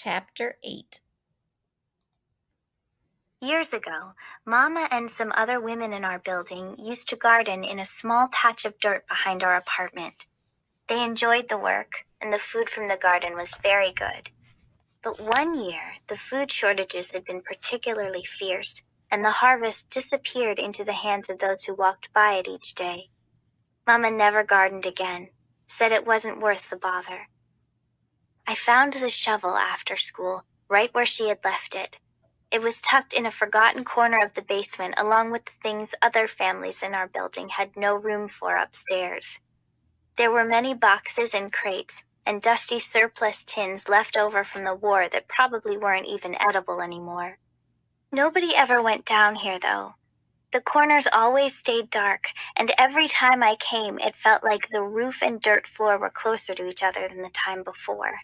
Chapter 8. Years ago, Mama and some other women in our building used to garden in a small patch of dirt behind our apartment. They enjoyed the work, and the food from the garden was very good. But one year, the food shortages had been particularly fierce, and the harvest disappeared into the hands of those who walked by it each day. Mama never gardened again, said it wasn't worth the bother. I found the shovel after school, right where she had left it. It was tucked in a forgotten corner of the basement along with the things other families in our building had no room for upstairs. There were many boxes and crates, and dusty surplus tins left over from the war that probably weren't even edible anymore. Nobody ever went down here, though. The corners always stayed dark, and every time I came, it felt like the roof and dirt floor were closer to each other than the time before.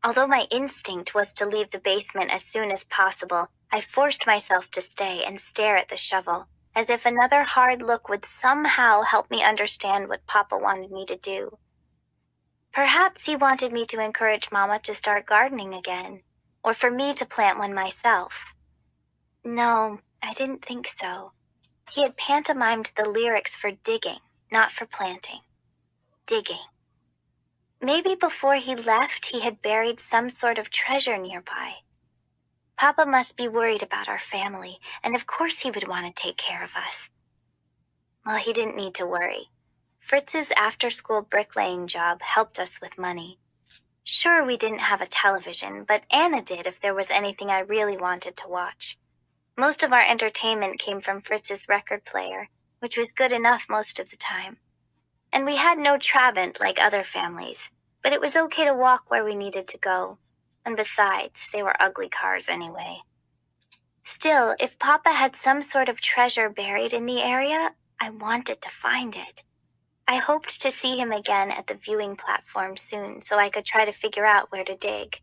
Although my instinct was to leave the basement as soon as possible, I forced myself to stay and stare at the shovel, as if another hard look would somehow help me understand what Papa wanted me to do. Perhaps he wanted me to encourage Mama to start gardening again, or for me to plant one myself. No, I didn't think so. He had pantomimed the lyrics for digging, not for planting. Digging. Maybe before he left, he had buried some sort of treasure nearby. Papa must be worried about our family, and of course he would want to take care of us. Well, he didn't need to worry. Fritz's after-school bricklaying job helped us with money. Sure, we didn't have a television, but Anna did if there was anything I really wanted to watch. Most of our entertainment came from Fritz's record player, which was good enough most of the time. And we had no Trabant like other families, but it was okay to walk where we needed to go. And besides, they were ugly cars anyway. Still, if Papa had some sort of treasure buried in the area, I wanted to find it. I hoped to see him again at the viewing platform soon so I could try to figure out where to dig.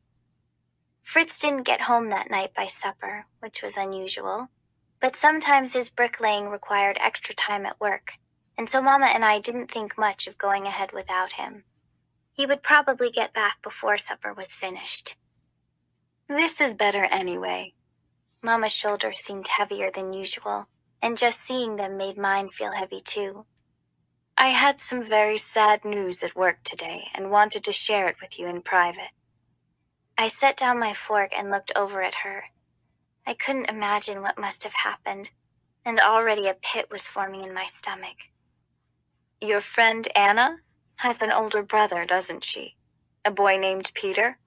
Fritz didn't get home that night by supper, which was unusual, but sometimes his bricklaying required extra time at work, and so Mama and I didn't think much of going ahead without him. He would probably get back before supper was finished. This is better anyway. Mama's shoulders seemed heavier than usual, and just seeing them made mine feel heavy too. I had some very sad news at work today and wanted to share it with you in private. I set down my fork and looked over at her. I couldn't imagine what must have happened, and already a pit was forming in my stomach. Your friend Anna has an older brother, doesn't she? A boy named Peter?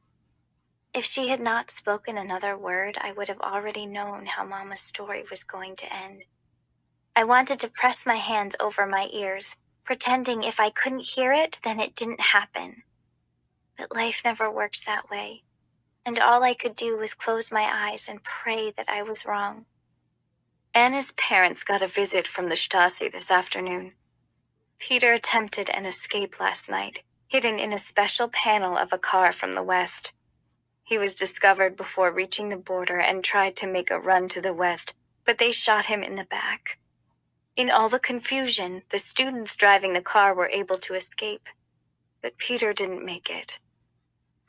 If she had not spoken another word, I would have already known how Mama's story was going to end. I wanted to press my hands over my ears, pretending if I couldn't hear it, then it didn't happen. But life never works that way, and all I could do was close my eyes and pray that I was wrong. Anna's parents got a visit from the Stasi this afternoon. Peter attempted an escape last night, hidden in a special panel of a car from the west. He was discovered before reaching the border and tried to make a run to the west, but they shot him in the back. In all the confusion, the students driving the car were able to escape, but Peter didn't make it.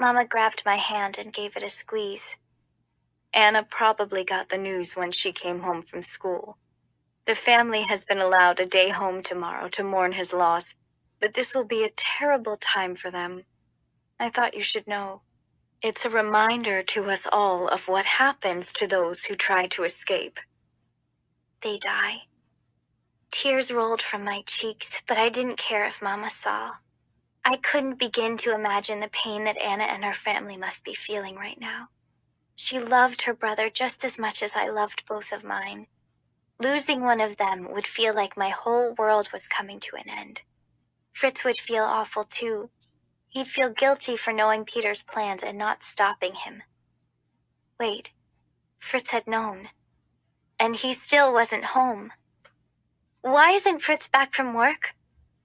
Mama grabbed my hand and gave it a squeeze. Anna probably got the news when she came home from school. The family has been allowed a day home tomorrow to mourn his loss, but this will be a terrible time for them. I thought you should know. It's a reminder to us all of what happens to those who try to escape. They die. Tears rolled from my cheeks, but I didn't care if Mama saw. I couldn't begin to imagine the pain that Anna and her family must be feeling right now. She loved her brother just as much as I loved both of mine. Losing one of them would feel like my whole world was coming to an end. Fritz would feel awful too. He'd feel guilty for knowing Peter's plans and not stopping him. Wait, Fritz had known. And he still wasn't home. Why isn't Fritz back from work?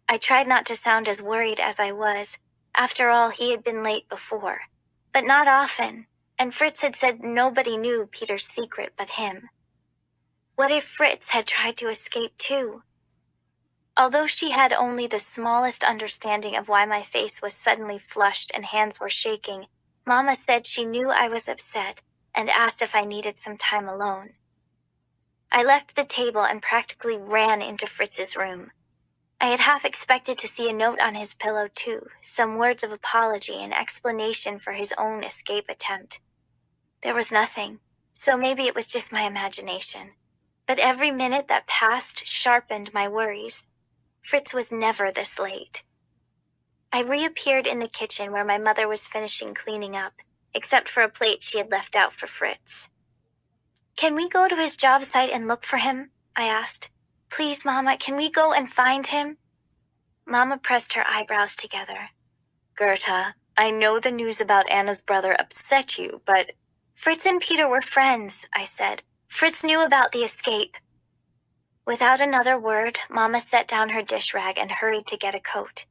I tried not to sound as worried as I was. After all, he had been late before. But not often, and Fritz had said nobody knew Peter's secret but him. What if Fritz had tried to escape too? Although she had only the smallest understanding of why my face was suddenly flushed and hands were shaking, Mama said she knew I was upset and asked if I needed some time alone. I left the table and practically ran into Fritz's room. I had half expected to see a note on his pillow too, some words of apology and explanation for his own escape attempt. There was nothing, so maybe it was just my imagination. But every minute that passed sharpened my worries. Fritz was never this late. I reappeared in the kitchen where my mother was finishing cleaning up, except for a plate she had left out for Fritz. "Can we go to his job site and look for him?" I asked. "Please, Mama, can we go and find him?" Mama pressed her eyebrows together. "Gerta, I know the news about Anna's brother upset you, but—" "Fritz and Peter were friends," I said. "Fritz knew about the escape." Without another word, Mama set down her dish rag and hurried to get a coat.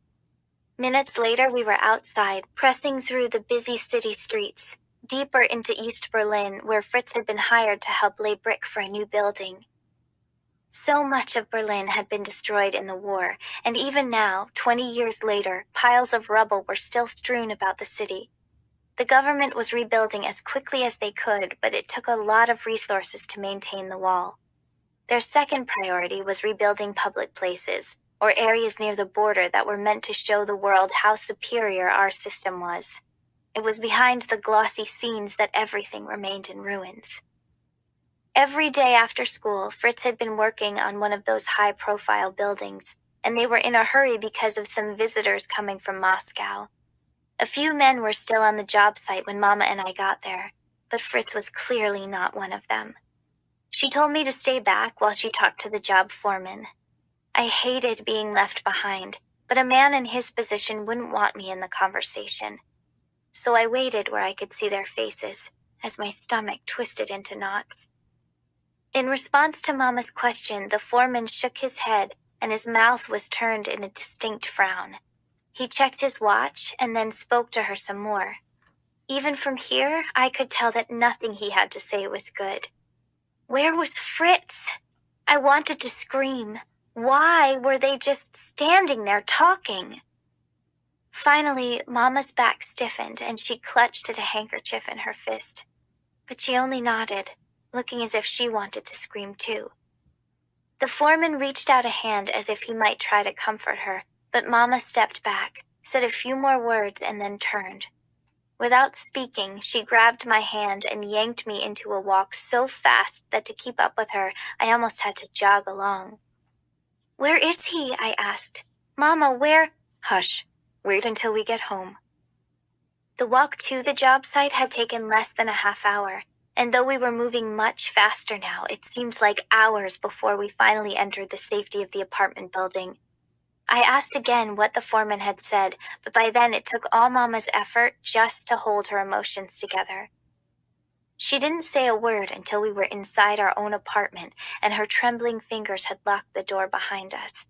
Minutes later, we were outside, pressing through the busy city streets, deeper into East Berlin, where Fritz had been hired to help lay brick for a new building. So much of Berlin had been destroyed in the war, and even now, 20 years later, piles of rubble were still strewn about the city. The government was rebuilding as quickly as they could, but it took a lot of resources to maintain the wall. Their second priority was rebuilding public places, or areas near the border that were meant to show the world how superior our system was. It was behind the glossy scenes that everything remained in ruins. Every day after school, Fritz had been working on one of those high-profile buildings, and they were in a hurry because of some visitors coming from Moscow. A few men were still on the job site when Mama and I got there, but Fritz was clearly not one of them. She told me to stay back while she talked to the job foreman. I hated being left behind, but a man in his position wouldn't want me in the conversation. So I waited where I could see their faces, as my stomach twisted into knots. In response to Mama's question, the foreman shook his head, and his mouth was turned in a distinct frown. He checked his watch and then spoke to her some more. Even from here, I could tell that nothing he had to say was good. Where was Fritz? I wanted to scream. Why were they just standing there talking? Finally, Mama's back stiffened and she clutched at a handkerchief in her fist. But she only nodded, looking as if she wanted to scream too. The foreman reached out a hand as if he might try to comfort her, but Mama stepped back, said a few more words, and then turned. Without speaking, she grabbed my hand and yanked me into a walk so fast that to keep up with her, I almost had to jog along. "Where is he?" I asked. "Mama, where—" "Hush. Wait until we get home." The walk to the job site had taken less than a half hour, and though we were moving much faster now, it seemed like hours before we finally entered the safety of the apartment building. I asked again what the foreman had said, but by then it took all Mama's effort just to hold her emotions together. She didn't say a word until we were inside our own apartment and her trembling fingers had locked the door behind us.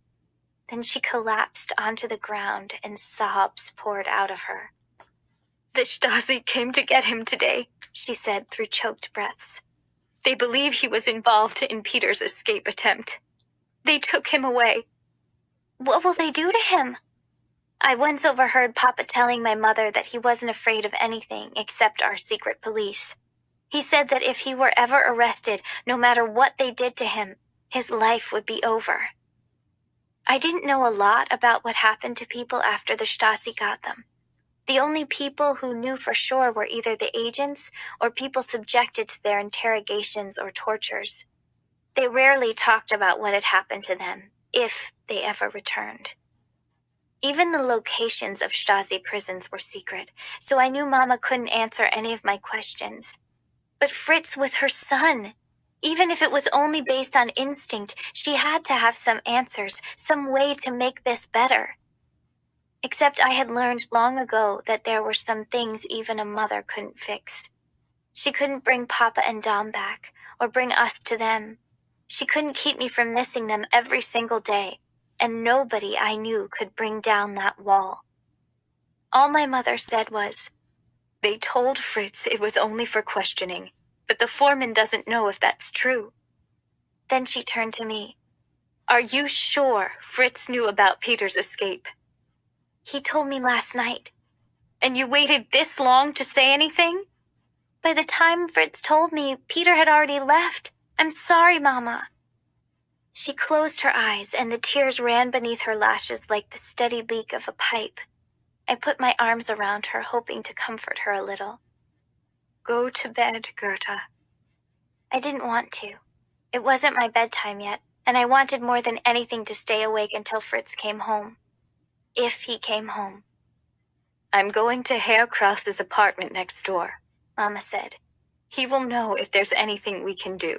Then she collapsed onto the ground and sobs poured out of her. "The Stasi came to get him today," she said through choked breaths. "They believe he was involved in Peter's escape attempt. They took him away." "What will they do to him?" I once overheard Papa telling my mother that he wasn't afraid of anything except our secret police. He said that if he were ever arrested, no matter what they did to him, his life would be over. I didn't know a lot about what happened to people after the Stasi got them. The only people who knew for sure were either the agents or people subjected to their interrogations or tortures. They rarely talked about what had happened to them, if they ever returned. Even the locations of Stasi prisons were secret, so I knew Mama couldn't answer any of my questions. But Fritz was her son. Even if it was only based on instinct, she had to have some answers, some way to make this better. Except I had learned long ago that there were some things even a mother couldn't fix. She couldn't bring Papa and Dom back, or bring us to them. She couldn't keep me from missing them every single day, and nobody I knew could bring down that wall. All my mother said was, "They told Fritz it was only for questioning, but the foreman doesn't know if that's true." Then she turned to me. "Are you sure Fritz knew about Peter's escape?" "He told me last night." And you waited this long to say anything? By the time Fritz told me, Peter had already left. I'm sorry, Mama. She closed her eyes, and the tears ran beneath her lashes like the steady leak of a pipe. I put my arms around her, hoping to comfort her a little. Go to bed, Gerda. I didn't want to. It wasn't my bedtime yet, and I wanted more than anything to stay awake until Fritz came home. If he came home. I'm going to Herr Kraus's apartment next door, Mama said. He will know if there's anything we can do.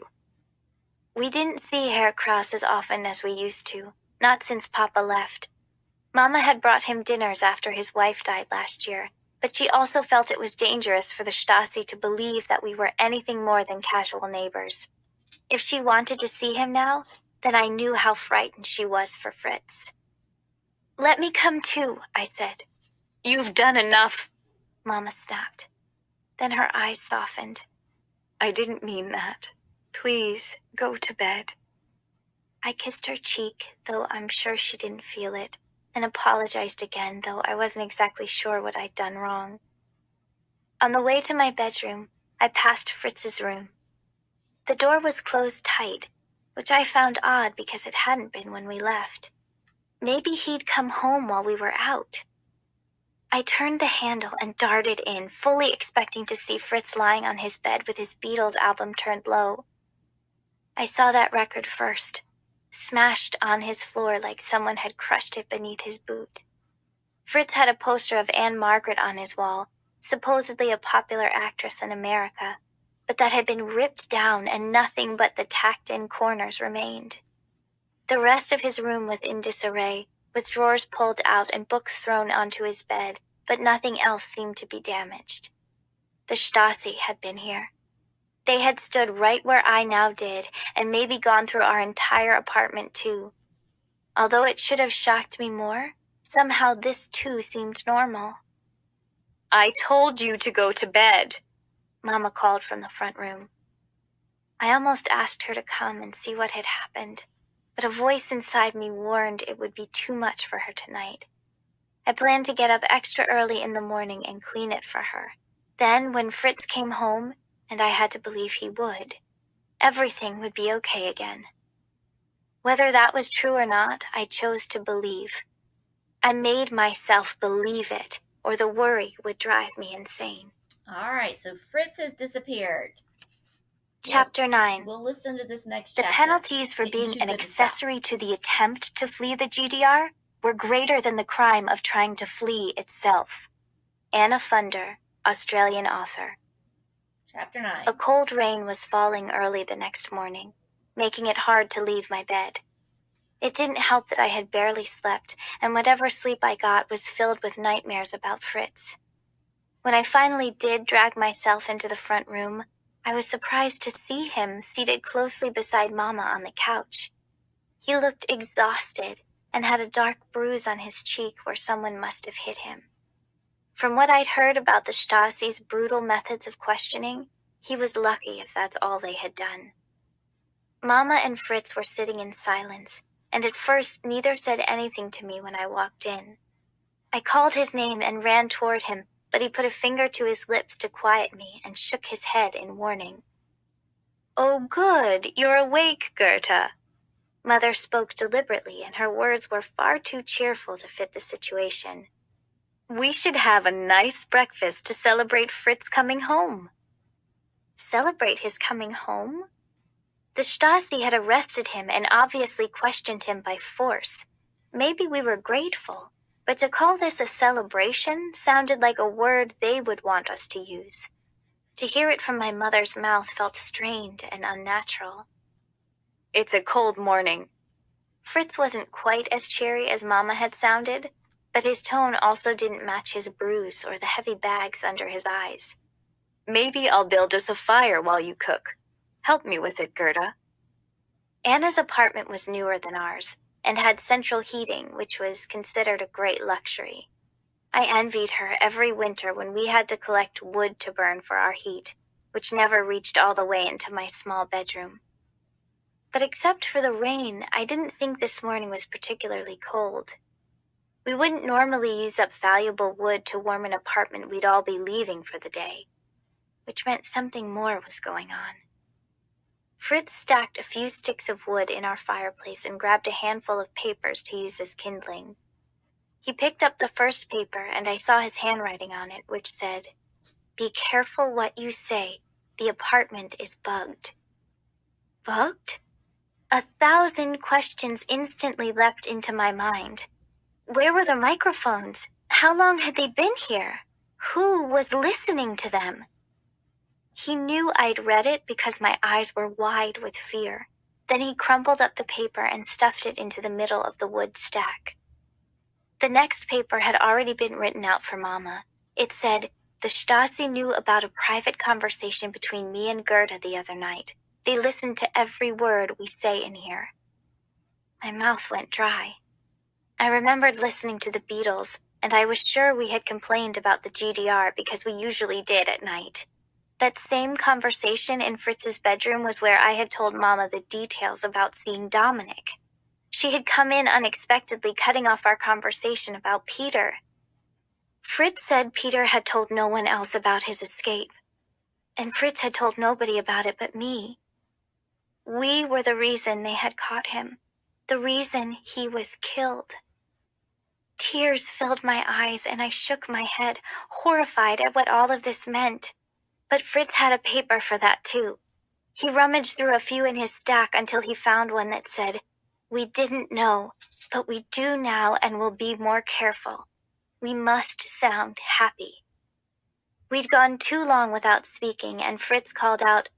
We didn't see Herr Kraus as often as we used to, not since Papa left. Mama had brought him dinners after his wife died last year, but she also felt it was dangerous for the Stasi to believe that we were anything more than casual neighbors. If she wanted to see him now, then I knew how frightened she was for Fritz. Let me come too, I said. You've done enough, Mama snapped. Then her eyes softened. I didn't mean that. Please, go to bed. I kissed her cheek, though I'm sure she didn't feel it, and apologized again, though I wasn't exactly sure what I'd done wrong. On the way to my bedroom, I passed Fritz's room. The door was closed tight, which I found odd because it hadn't been when we left. Maybe he'd come home while we were out. I turned the handle and darted in, fully expecting to see Fritz lying on his bed with his Beatles album turned low. I saw that record first, smashed on his floor like someone had crushed it beneath his boot. Fritz had a poster of Anne Margaret on his wall, supposedly a popular actress in America, but that had been ripped down and nothing but the tacked-in corners remained. The rest of his room was in disarray, with drawers pulled out and books thrown onto his bed, but nothing else seemed to be damaged. The Stasi had been here. They had stood right where I now did, and maybe gone through our entire apartment too. Although it should have shocked me more, somehow this too seemed normal. I told you to go to bed, Mama called from the front room. I almost asked her to come and see what had happened, but a voice inside me warned it would be too much for her tonight. I planned to get up extra early in the morning and clean it for her. Then, when Fritz came home, and I had to believe he would, everything would be okay again. Whether that was true or not, I chose to believe. I made myself believe it, or the worry would drive me insane. All right, so Fritz has disappeared. Chapter 9. We'll listen to this next chapter. The penalties for being an accessory to the attempt to flee the GDR were greater than the crime of trying to flee itself. Anna Funder, Australian author. Chapter 9. A cold rain was falling early the next morning, making it hard to leave my bed. It didn't help that I had barely slept, and whatever sleep I got was filled with nightmares about Fritz. When I finally did drag myself into the front room, I was surprised to see him seated closely beside Mama on the couch. He looked exhausted and had a dark bruise on his cheek where someone must have hit him. From what I'd heard about the Stasi's brutal methods of questioning, he was lucky if that's all they had done. Mama and Fritz were sitting in silence, and at first neither said anything to me when I walked in. I called his name and ran toward him, but he put a finger to his lips to quiet me and shook his head in warning. Oh, good, you're awake, Gerda. Mother spoke deliberately, and her words were far too cheerful to fit the situation. We should have a nice breakfast to celebrate Fritz coming home. Celebrate his coming home? The Stasi had arrested him and obviously questioned him by force. Maybe we were grateful, but to call this a celebration sounded like a word they would want us to use. To hear it from my mother's mouth felt strained and unnatural. It's a cold morning. Fritz wasn't quite as cheery as Mama had sounded, but his tone also didn't match his bruise or the heavy bags under his eyes. Maybe I'll build us a fire while you cook. Help me with it, Gerda. Anna's apartment was newer than ours, and had central heating, which was considered a great luxury. I envied her every winter when we had to collect wood to burn for our heat, which never reached all the way into my small bedroom. But except for the rain, I didn't think this morning was particularly cold. We wouldn't normally use up valuable wood to warm an apartment we'd all be leaving for the day, which meant something more was going on. Fritz stacked a few sticks of wood in our fireplace and grabbed a handful of papers to use as kindling. He picked up the first paper, and I saw his handwriting on it, which said, "Be careful what you say. The apartment is bugged." Bugged? 1,000 questions instantly leapt into my mind. Where were the microphones? How long had they been here? Who was listening to them? He knew I'd read it because my eyes were wide with fear. Then he crumpled up the paper and stuffed it into the middle of the wood stack. The next paper had already been written out for Mama. It said, "The Stasi knew about a private conversation between me and Gerda the other night. They listened to every word we say in here." My mouth went dry. I remembered listening to the Beatles, and I was sure we had complained about the GDR because we usually did at night. That same conversation in Fritz's bedroom was where I had told Mama the details about seeing Dominic. She had come in unexpectedly, cutting off our conversation about Peter. Fritz said Peter had told no one else about his escape, and Fritz had told nobody about it but me. We were the reason they had caught him, the reason he was killed. Tears filled my eyes, and I shook my head, horrified at what all of this meant. But Fritz had a paper for that too. He rummaged through a few in his stack until he found one that said, "We didn't know, but we do now and will be more careful. We must sound happy." We'd gone too long without speaking, and Fritz called out,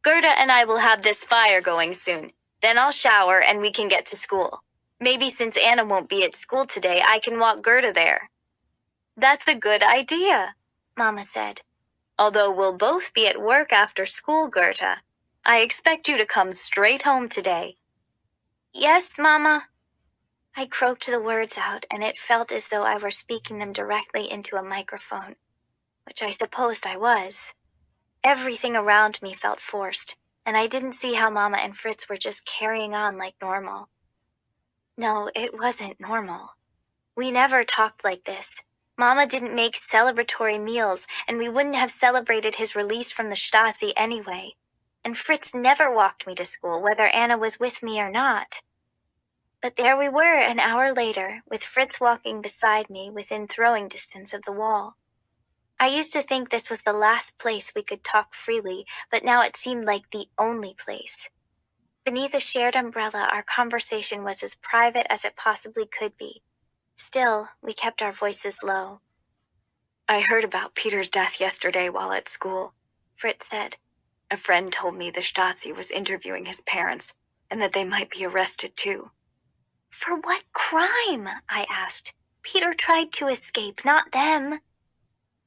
"Gerda and I will have this fire going soon. Then I'll shower and we can get to school. Maybe since Anna won't be at school today, I can walk Gerda there." "That's a good idea," Mama said. "Although we'll both be at work after school, Gerda. I expect you to come straight home today." "Yes, Mama." I croaked the words out, and it felt as though I were speaking them directly into a microphone, which I supposed I was. Everything around me felt forced, and I didn't see how Mama and Fritz were just carrying on like normal. No, it wasn't normal. We never talked like this. Mama didn't make celebratory meals, and we wouldn't have celebrated his release from the Stasi anyway. And Fritz never walked me to school, whether Anna was with me or not. But there we were an hour later, with Fritz walking beside me within throwing distance of the wall. I used to think this was the last place we could talk freely, but now it seemed like the only place. Beneath a shared umbrella, our conversation was as private as it possibly could be. Still, we kept our voices low. "I heard about Peter's death yesterday while at school," Fritz said. "A friend told me the Stasi was interviewing his parents, and that they might be arrested too." "For what crime?" I asked. "Peter tried to escape, not them."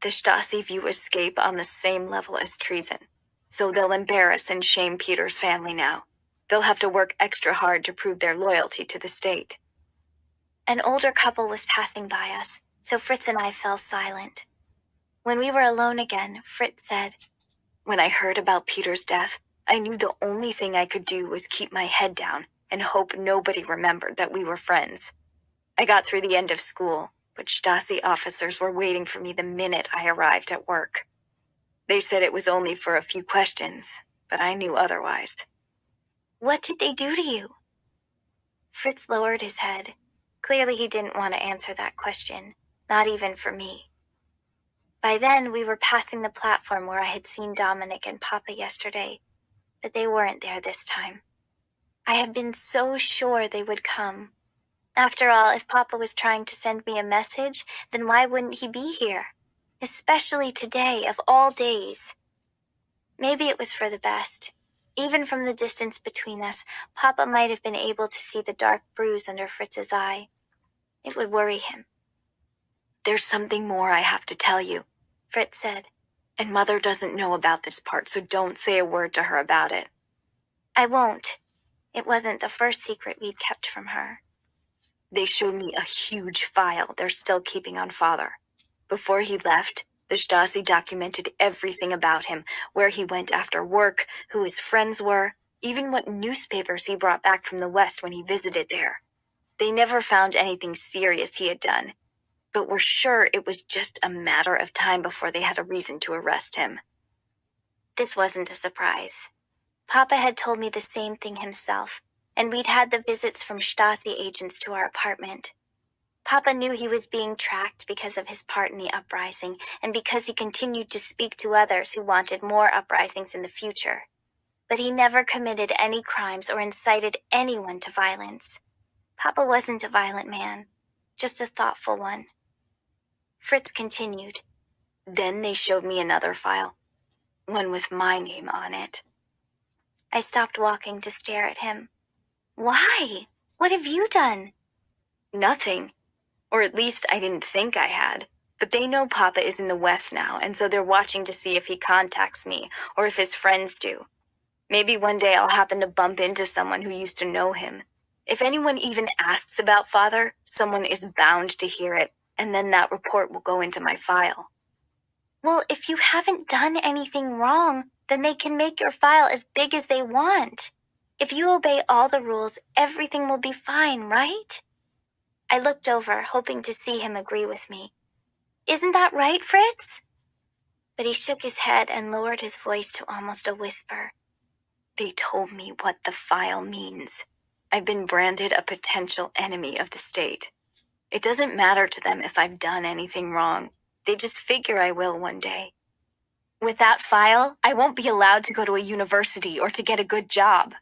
"The Stasi view escape on the same level as treason, so they'll embarrass and shame Peter's family now. They'll have to work extra hard to prove their loyalty to the state." An older couple was passing by us, so Fritz and I fell silent. When we were alone again, Fritz said, "When I heard about Peter's death, I knew the only thing I could do was keep my head down and hope nobody remembered that we were friends. I got through the end of school, but Stasi officers were waiting for me the minute I arrived at work. They said it was only for a few questions, but I knew otherwise." "What did they do to you?" Fritz lowered his head. Clearly he didn't want to answer that question, not even for me. By then, we were passing the platform where I had seen Dominic and Papa yesterday, but they weren't there this time. I had been so sure they would come. After all, if Papa was trying to send me a message, then why wouldn't he be here? Especially today, of all days. Maybe it was for the best. Even from the distance between us, Papa might have been able to see the dark bruise under Fritz's eye. It would worry him. "There's something more I have to tell you," Fritz said. "And Mother doesn't know about this part, so don't say a word to her about it." "I won't. It wasn't the first secret we'd kept from her." "They showed me a huge file they're still keeping on Father. Before he left, the Stasi documented everything about him, where he went after work, who his friends were, even what newspapers he brought back from the West when he visited there. They never found anything serious he had done, but were sure it was just a matter of time before they had a reason to arrest him. This wasn't a surprise. Papa had told me the same thing himself, and we'd had the visits from Stasi agents to our apartment. Papa knew he was being tracked because of his part in the uprising and because he continued to speak to others who wanted more uprisings in the future. But he never committed any crimes or incited anyone to violence. Papa wasn't a violent man, just a thoughtful one. Fritz continued. Then they showed me another file, one with my name on it. I stopped walking to stare at him. Why? What have you done? Nothing. Or at least I didn't think I had. But they know Papa is in the West now, and so they're watching to see if he contacts me, or if his friends do. Maybe one day I'll happen to bump into someone who used to know him. If anyone even asks about Father, someone is bound to hear it, and then that report will go into my file. Well, if you haven't done anything wrong, then they can make your file as big as they want. If you obey all the rules, everything will be fine, right? I looked over, hoping to see him agree with me. Isn't that right, Fritz? But he shook his head and lowered his voice to almost a whisper. They told me what the file means. I've been branded a potential enemy of the state. It doesn't matter to them if I've done anything wrong. They just figure I will one day. With that file, I won't be allowed to go to a university or to get a good job.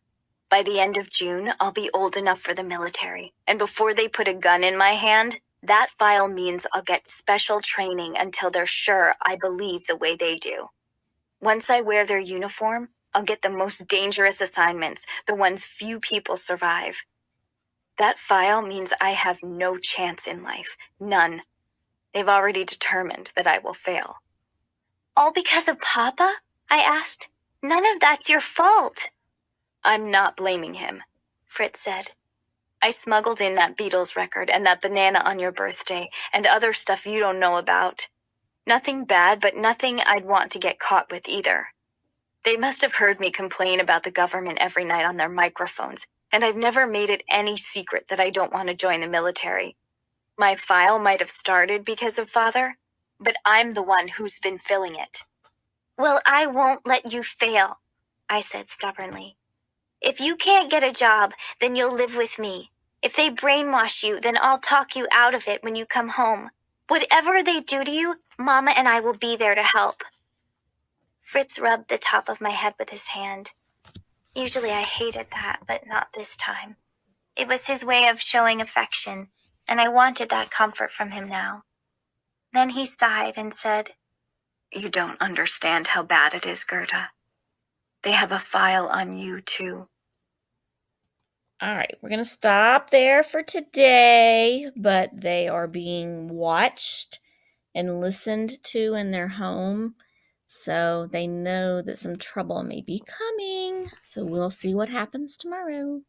By the end of June, I'll be old enough for the military, and before they put a gun in my hand, that file means I'll get special training until they're sure I believe the way they do. Once I wear their uniform, I'll get the most dangerous assignments, the ones few people survive. That file means I have no chance in life, none. They've already determined that I will fail. All because of Papa? I asked. None of that's your fault. I'm not blaming him, Fritz said. I smuggled in that Beatles record and that banana on your birthday and other stuff you don't know about. Nothing bad, but nothing I'd want to get caught with either. They must have heard me complain about the government every night on their microphones, and I've never made it any secret that I don't want to join the military. My file might have started because of Father, but I'm the one who's been filling it. Well, I won't let you fail, I said stubbornly. If you can't get a job, then you'll live with me. If they brainwash you, then I'll talk you out of it when you come home. Whatever they do to you, Mama and I will be there to help. Fritz rubbed the top of my head with his hand. Usually I hated that, but not this time. It was his way of showing affection, and I wanted that comfort from him now. Then he sighed and said, You don't understand how bad it is, Gerda. They have a file on you, too. All right, we're going to stop there for today, but they are being watched and listened to in their home, so they know that some trouble may be coming. So we'll see what happens tomorrow.